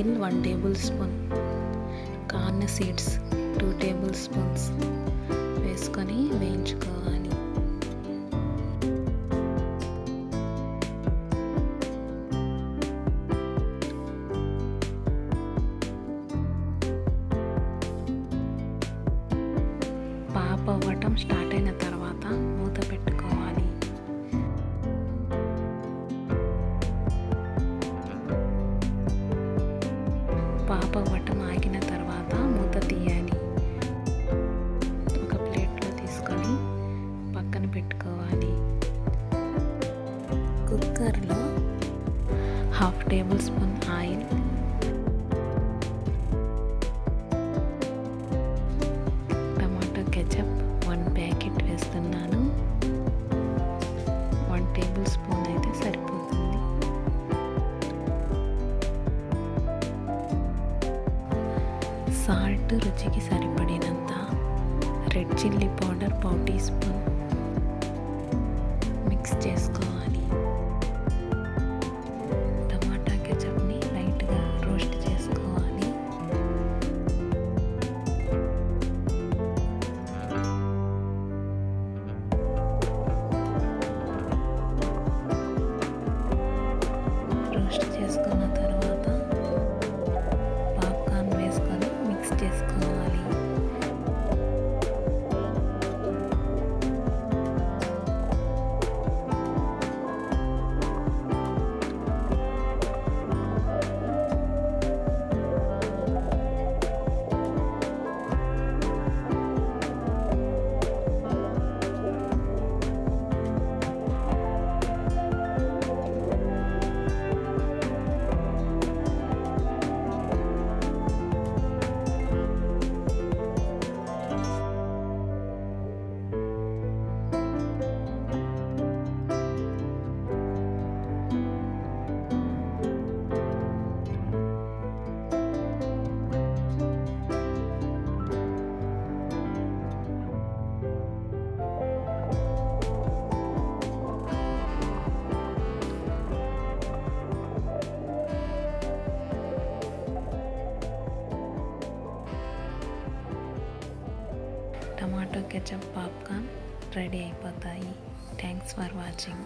Oil 1 table spoon, corn seeds 2 table spoons వేసుకొని వేయించుకోవాలి. Pop అవ్వటం స్టార్ట్ అయిన తర్వాత మూత పెట్టుకోవాలి. పాప్ అవ్వటం ఆగిన తర్వాత మూత తీయాలి. ఒక ప్లేట్లో తీసుకొని పక్కన పెట్టుకోవాలి. కుక్కర్లో 1/2 tablespoon oil, tomato ketchup 1 packet వేస్తున్నాను. 1 టేబుల్ స్పూన్ అయితే సరిపోతుంది. సాల్ట్ రుచికి సరిపడినంత, red chilli powder 1 teaspoon mix చేసుకోవాలి. టమాటా కెచప్ని లైట్గా రోస్ట్ చేసుకోవాలి. రోస్ట్ చేసుకున్న తర్వాత పాప్కార్న్ వేసుకొని మిక్స్ చేసుకోవాలి. టమాటో కెచప్ పాప్కార్న్ రెడీ అయిపోతాయి. Thanks for watching.